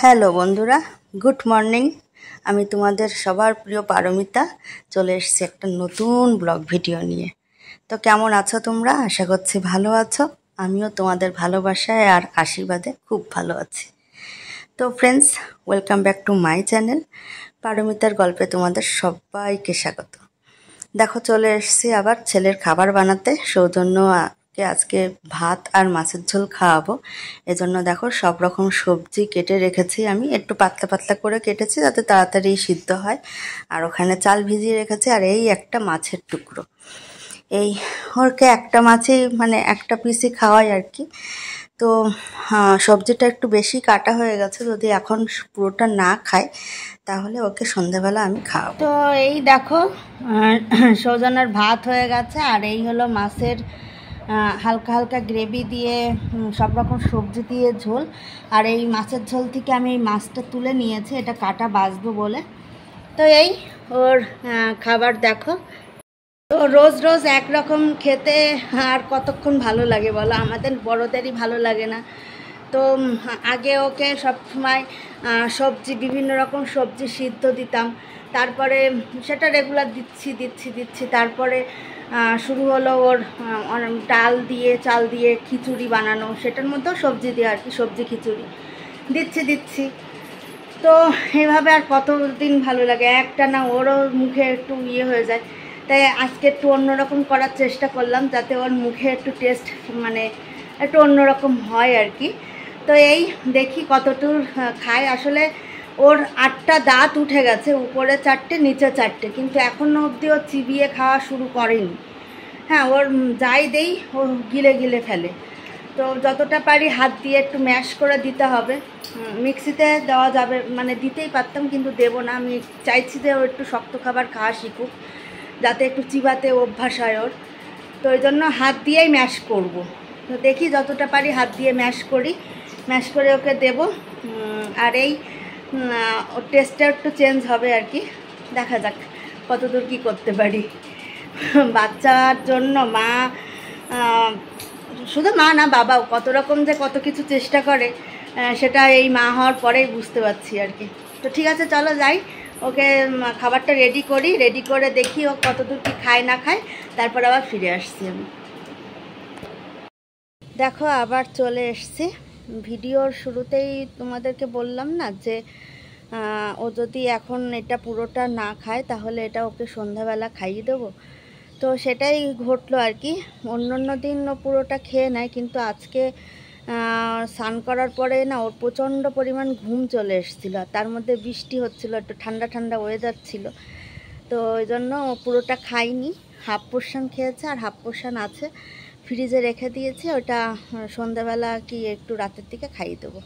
Hello বন্ধুরা, good morning. আমি তোমাদের সবার প্রিয় পারমিতা চলে এসেছি একটা নতুন ব্লগ ভিডিও নিয়ে। তো কেমন আছো তোমরা? আশা করছি ভালো আছো। আমিও তোমাদের ভালোবাসায় আর আশীর্বাদে খুব ভালো আছি। তো friends, welcome back to my channel. পারমিতার গল্পে তোমাদের সবাইকে স্বাগত। দেখো, চলে এসেছি আবার ছেলের খাবার বানাতে। সৌজন্যকে আজকে ভাত আর মাছের ঝোল খাওয়াবো। এজন্য দেখো সব রকম সবজি কেটে রেখেছি। আমি একটু পাতলা পাতলা করে কেটেছি যাতে তাড়াতাড়ি সিদ্ধ হয়। আর ওখানে চাল ভিজিয়ে রেখেছি। আর এই একটা মাছের টুকরো, এই ওরকে একটা মাছই মানে একটা পিসই খাওয়াই আর কি। তো সবজিটা একটু বেশি কাটা হয়ে গেছে। যদি এখন পুরোটা না খায় তাহলে ওকে সন্ধ্যাবেলা আমি খাওয়াবো। তো এই দেখো, সৌজন্যার ভাত হয়ে গেছে। আর এই হলো মাছের হালকা হালকা গ্রেভি দিয়ে সব রকম সবজি দিয়ে ঝোল। আর এই মাছের ঝোল থেকে আমি এই মাছটা তুলে নিয়েছি, এটা কাটা বাছবো বলে। তো এই ওর খাবার দেখো। তো রোজ রোজ একরকম খেতে আর কতক্ষণ ভালো লাগে বলো? আমাদের বড়দেরই ভালো লাগে না? তো আগে ওকে সবসময় সবজি, বিভিন্ন রকম সবজি সিদ্ধ দিতাম। তারপরে সেটা রেগুলার দিচ্ছি। তারপরে শুরু হলো ওর ডাল দিয়ে চাল দিয়ে খিচুড়ি বানানো, সেটার মধ্যেও সবজি দিয়ে আর কি, সবজি খিচুড়ি দিচ্ছি। তো এভাবে আর কতদিন ভালো লাগে? একটা না ওরও মুখে একটু হয়ে যায়। তাই আজকে একটু অন্যরকম করার চেষ্টা করলাম যাতে ওর মুখে একটু টেস্ট মানে একটু অন্যরকম হয় আর কি। তো এই দেখি কতটুর খায়। আসলে ওর 8টা দাঁত উঠে গেছে, উপরে 4টে নিচে 4টে, কিন্তু এখনও অবধি ও চিবিয়ে খাওয়া শুরু করেনি। হ্যাঁ, ওর যাই দেই ও গিলে ফেলে। তো যতটা পারি হাত দিয়ে একটু ম্যাশ করে দিতে হবে। মিক্সিতে দেওয়া যাবে, মানে দিতেই পারতাম কিন্তু দেবো না। আমি চাইছি যে ও একটু শক্ত খাবার খাওয়া শিখুক, যাতে একটু চিবাতে অভ্যাস হয় ওর। তো ওই জন্য হাত দিয়েই ম্যাশ করব। তো দেখি যতটা পারি হাত দিয়ে ম্যাশ করে ওকে দেব। আর এই ওর টেস্টটা একটু চেঞ্জ হবে আর কি। দেখা যাক কতদূর কী করতে পারি। বাচ্চার জন্য মা, শুধু মা না বাবাও কত রকম যে কত কিছু চেষ্টা করে, সেটা এই মা হওয়ার পরেই বুঝতে পারছি আর কি। তো ঠিক আছে, চলো যাই, ওকে খাবারটা রেডি করে দেখি ও কতদূর কি খায় না খায়, তারপর আবার ফিরে আসছি আমি। দেখো আবার চলে এসছি। ভিডিওর শুরুতেই তোমাদেরকে বললাম না যে ও যদি এখন এটা পুরোটা না খায় তাহলে এটা ওকে সন্ধ্যাবেলা খাইয়ে দেবো। তো সেটাই ঘটলো আর কি। অন্য দিন ও পুরোটা খেয়ে নেয়, কিন্তু আজকে স্নান করার পরে না ওর প্রচণ্ড পরিমাণ ঘুম চলে এসেছিলো। তার মধ্যে বৃষ্টি হচ্ছিলো, একটু ঠান্ডা ওয়েদার ছিল। তো ওই জন্য ও পুরোটা খাইনি, হাফ পোর্শন খেয়েছে। আর হাফ পোর্শন আছে, ফ্রিজে রেখে দিয়েছি। ওটা সন্ধ্যাবেলা কি একটু রাতের দিকে খাইয়ে দেবো।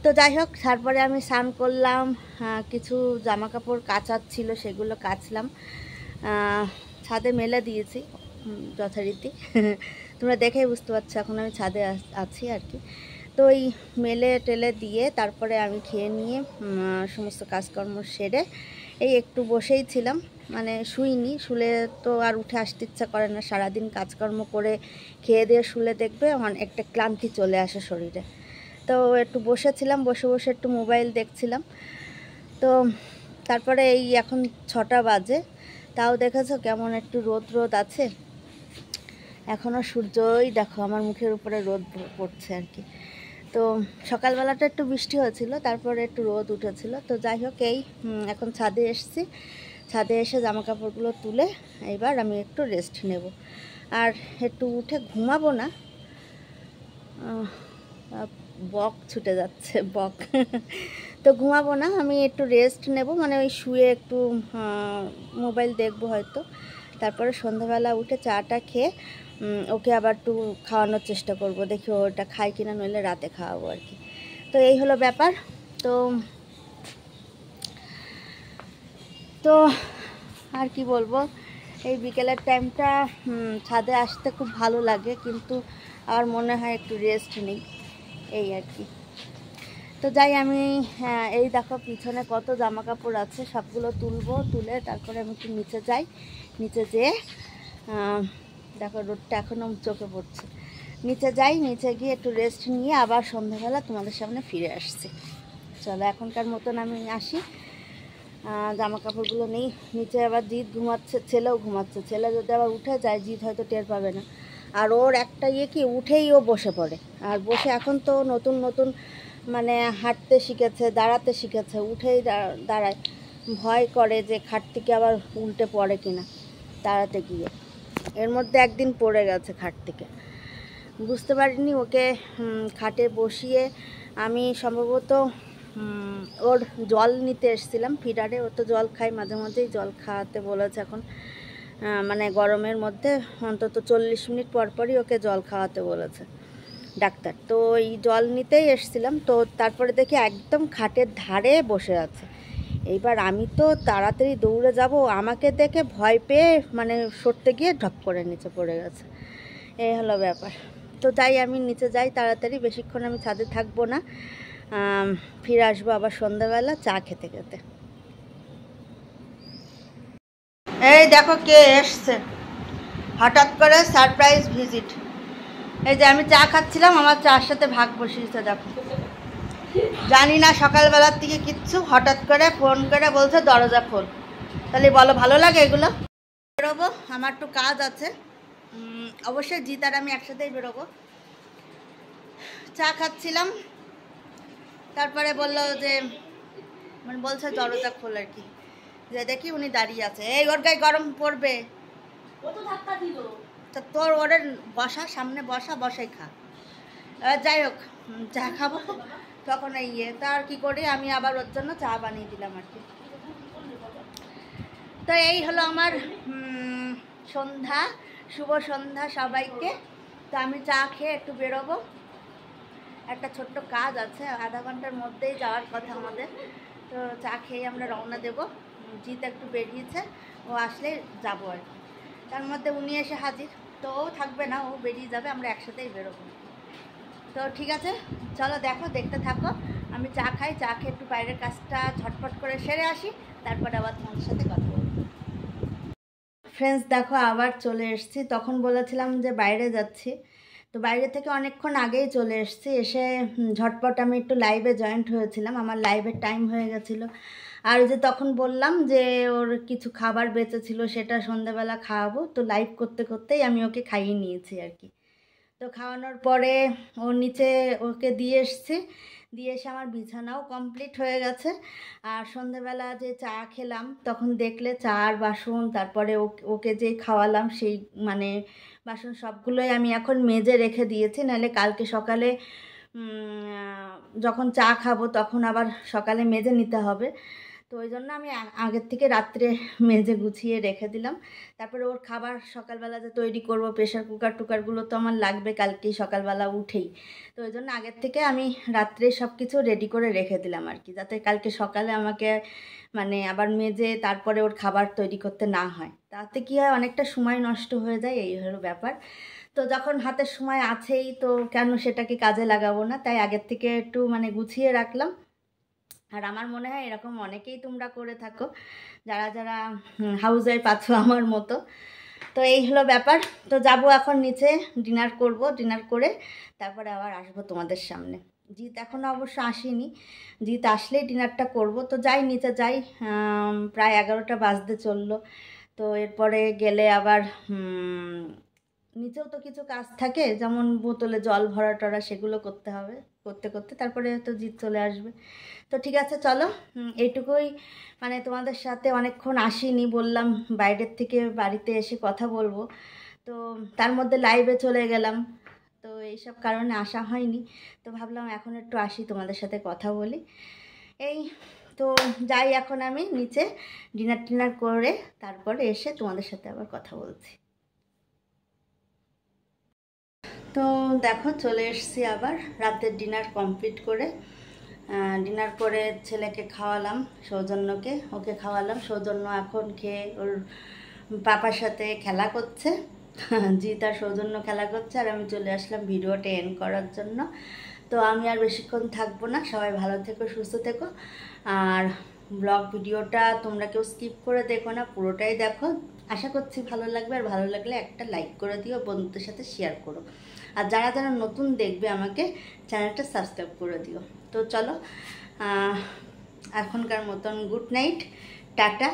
তো যাই হোক, তারপরে আমি স্নান করলাম, কিছু জামা কাপড় কাচার ছিল সেগুলো কাচলাম, ছাদে মেলে দিয়েছি যথারীতি। তোমরা দেখেই বুঝতে পারছো এখন আমি ছাদে আছি আর কি। তো ওই মেলে দিয়ে তারপরে আমি খেয়ে নিয়ে সমস্ত কাজকর্ম সেরে এই একটু বসেই ছিলাম, মানে শুইনি। শুলে তো আর উঠে আসতে ইচ্ছা করে না। সারাদিন কাজকর্ম করে খেয়ে দিয়ে শুলে দেখবে একটা ক্লান্তি চলে আসে শরীরে। তো একটু বসেছিলাম, বসে একটু মোবাইল দেখছিলাম। তো তারপরে এই এখন 6টা বাজে, তাও দেখেছো কেমন একটু রোদ আছে। এখনও সূর্যই দেখো আমার মুখের উপরে রোদ পড়ছে আর কি। তো সকালবেলাটা একটু বৃষ্টি হয়েছিল, তারপরে একটু রোদ উঠেছিল। তো যাই হোক, এই এখন ছাদে এসেছি। ছাদে এসে জামা কাপড়গুলো তুলে এবার আমি একটু রেস্ট নেব। আর একটু উঠে ঘুমাবো না, বক ছুটে যাচ্ছে বক। তো ঘুমাবো না, আমি একটু রেস্ট নেব, মানে ওই শুয়ে একটু মোবাইল দেখবো হয়তো। তারপরে সন্ধ্যাবেলা উঠে চাটা খেয়ে ওকে আবার একটু খাওয়ানোর চেষ্টা করব, দেখি ওটা খায় কিনা, নইলে রাতে খাওয়াবো আর কি। তো এই হলো ব্যাপার। তো আর কি বলবো, এই বিকেলের টাইমটা ছাদে আসতে খুব ভালো লাগে, কিন্তু আমার মনে হয় একটু রেস্ট নেই, এই আর কি। তো যাই আমি, এই দেখো পিছনে কত জামা কাপড় আছে, সবগুলো তুলে তারপরে আমি একটু নিচে যাই। নিচে যেয়ে দেখো রোদটা এখনও চোখে পড়ছে। নিচে যাই, নিচে গিয়ে একটু রেস্ট নিয়ে আবার সন্ধ্যাবেলা তোমাদের সামনে ফিরে আসছি। চলো এখনকার মতন আমি আসি, জামা কাপড়গুলো নেই। নিচে আবার জিৎ ঘুমাচ্ছে, ছেলেও ঘুমাচ্ছে। ছেলে যদি আবার উঠে যায় জিৎ হয়তো টের পাবে না। আর ওর একটা ইয়ে কি, উঠেই ও বসে পড়ে। আর বসে এখন তো নতুন নতুন মানে হাঁটতে শিখেছে, দাঁড়াতে শিখেছে, উঠেই দাঁড়ায়। ভয় করে যে খাট থেকে আবার উল্টে পড়ে কিনা দাঁড়াতে গিয়ে। এর মধ্যে একদিন পড়ে গেছে খাট থেকে, বুঝতে পারিনি। ওকে খাটে বসিয়ে আমি সম্ভবত ওর জল নিতে এসেছিলাম ফিডারে। ও তো জল খায়, মাঝে মাঝেই জল খাওয়াতে বলেছে এখন, মানে গরমের মধ্যে অন্তত 40 মিনিট পর পরই ওকে জল খাওয়াতে বলেছে ডাক্তার। তো এই জল নিতেই এসেছিলাম, তো তারপরে দেখি একদম খাটের ধারে বসে আছে। এইবার আমি তো তাড়াতাড়ি দৌড়ে যাব, আমাকে দেখে ভয় পেয়ে মানে সরতে গিয়ে ঢপ করে নিচে পড়ে গেছে। এই হলো ব্যাপার। তো যাই, আমি নিচে যাই তাড়াতাড়ি, বেশিক্ষণ আমি ছাদে থাকবো না, ফিরে আসবো আবার সন্ধ্যাবেলা চা খেতে খেতে। এই দেখো কে এসছে, হঠাৎ করে সারপ্রাইজ ভিজিট। এই যে আমি চা খাচ্ছিলাম, আমার চার সাথে ভাগ বসিয়েছে দেখো। জানি না সকালবেলার দিকে কিচ্ছু, হঠাৎ করে ফোন করে বলছে দরজা খোল। তাহলে বলো ভালো লাগে এগুলো? বেরোবো, আমার একটু কাজ আছে, অবশ্যই জিৎ আর আমি একসাথেই বেরোবো। চা খাচ্ছিলাম, তারপরে বললো যে মানে বলছে দরজা খোল আর কি। যে দেখি উনি দাঁড়িয়ে আছে, এই ওর গায়ে গরম পড়বে, তা তোর ওদের বসা, সামনে বসা, বসাই খা। যাই হোক, চা খাবো তখন ইয়ে তার কি করি, আমি আবার ওর জন্য চা বানিয়ে দিলাম আর কি। তো এই হলো আমার সন্ধ্যা, শুভ সন্ধ্যা সবাইকে। তো আমি চা খেয়ে একটু বেরোবো, একটা ছোট্ট কাজ আছে, আধা ঘন্টার মধ্যেই যাওয়ার কথা আমাদের। তো চা খেয়ে আমরা রওনা দেব। জিৎ একটু বেরিয়েছে, ও আসলে যাবো আর কি। তার মধ্যে উনি এসে হাজির, তো ও থাকবে না, ও বেরিয়ে যাবে, আমরা একসাথেই বেরোবো। তো ঠিক আছে, চলো দেখো, দেখতে থাকো। আমি চা খাই, চা খেয়ে একটু বাইরের কাজটা ঝটপট করে সেরে আসি, তারপরে আবার তোমাদের সাথে কথা বলবো। ফ্রেন্ডস দেখো আবার চলে এসেছি। তখন বলেছিলাম যে বাইরে যাচ্ছি, তো বাইরে থেকে অনেকক্ষণ আগেই চলে এসেছি। এসে ঝটপট আমি একটু লাইভে জয়েন্ট হয়েছিলাম, আমার লাইভের টাইম হয়ে গেছিলো। আর যে তখন বললাম যে ওর কিছু খাবার বেঁচেছিল, সেটা সন্ধ্যাবেলা খাওয়াবো, তো লাইভ করতে করতেই আমি ওকে খাইয়ে নিয়েছি আর কি। তো খাওয়ানোর পরে ওর নিচে ওকে দিয়ে এসছি, দিয়ে এসে আমার বিছানাও কমপ্লিট হয়ে গেছে। আর সন্ধেবেলা যে চা খেলাম তখন দেখলে চা আর বাসন, তারপরে ওকে যে খাওয়ালাম সেই মানে বাসন সবগুলোই আমি এখন মেজে রেখে দিয়েছি, নাহলে কালকে সকালে যখন চা খাবো তখন আবার সকালে মেজে নিতে হবে। তো ওই জন্য আমি আগের থেকে রাত্রে মেজে গুছিয়ে রেখে দিলাম। তারপরে ওর খাবার সকালবেলা যে তৈরি করব, প্রেশার কুকার টুকারগুলো তো আমার লাগবে কালকেই সকালবেলা উঠেই। তো ওই জন্য আগের থেকে আমি রাত্রে সব কিছু রেডি করে রেখে দিলাম আর কি, যাতে কালকে সকালে আমাকে মানে আবার মেজে তারপরে ওর খাবার তৈরি করতে না হয়। তাতে কি হয়, অনেকটা সময় নষ্ট হয়ে যায়, এই হলো ব্যাপার। তো যখন হাতের সময় আছেই, তো কেন সেটাকে কাজে লাগাবো না, তাই আগের থেকে একটু মানে গুছিয়ে রাখলাম। আর আমার মনে হয় এরকম অনেকেই তোমরা করে থাকো, যারা যারা হাউস ওয়াইফ আছো আমার মতো। তো এই হলো ব্যাপার। তো যাব এখন নিচে, ডিনার করব, ডিনার করে তারপরে আবার আসবো তোমাদের সামনে। জিৎ এখনও অবশ্য আসেনি, জিৎ আসলেই ডিনারটা করব। তো যাই নিচে যাই, প্রায় 11টা বাজতে চললো। তো এরপরে গেলে আবার নিচেও তো কিছু কাজ থাকে, যেমন বোতলে জল ভরা টরা, সেগুলো করতে হবে। করতে করতে তারপরে হয়তো জিৎ চলে আসবে। তো ঠিক আছে চলো, এইটুকুই। মানে তোমাদের সাথে অনেকক্ষণ আসিনি, বললাম বাইরের থেকে বাড়িতে এসে কথা বলবো, তো তার মধ্যে লাইভে চলে গেলাম, তো এইসব কারণে আসা হয়নি। তো ভাবলাম এখন একটু আসি, তোমাদের সাথে কথা বলি। এই তো যাই এখন আমি নিচে, ডিনার টিনার করে তারপরে এসে তোমাদের সাথে আবার কথা বলছি। তো দেখো চলে এসেছি আবার রাতের ডিনার কমপ্লিট করে। ডিনার করে ছেলেকে খাওয়ালাম, সৌজন্যকে, ওকে খাওয়ালাম। সৌজন্য এখন খেয়ে ওর পাপার সাথে খেলা করছে, জিৎ আর সৌজন্য খেলা করছে, আর আমি চলে আসলাম ভিডিওটা এন্ড করার জন্য। তো আমি আর বেশিক্ষণ থাকবো না, সবাই ভালো থেকো, সুস্থ থেকো। আর ব্লগ ভিডিওটা তোমরা কেউ স্কিপ করে দেখো না, পুরোটাই দেখো। আশা করছি ভালো লাগবে, আর ভালো লাগলে একটা লাইক করে দিও, বন্ধুদের সাথে শেয়ার করো। আর যারা যারা নতুন দেখবে আমাকে চ্যানেলটা সাবস্ক্রাইব করে দিও। তো চলো এখনকার মতন গুড নাইট, টাটা।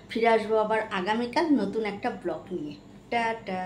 ফিরে আসবো আবার আগামীকাল নতুন একটা ব্লগ নিয়ে। টাটা।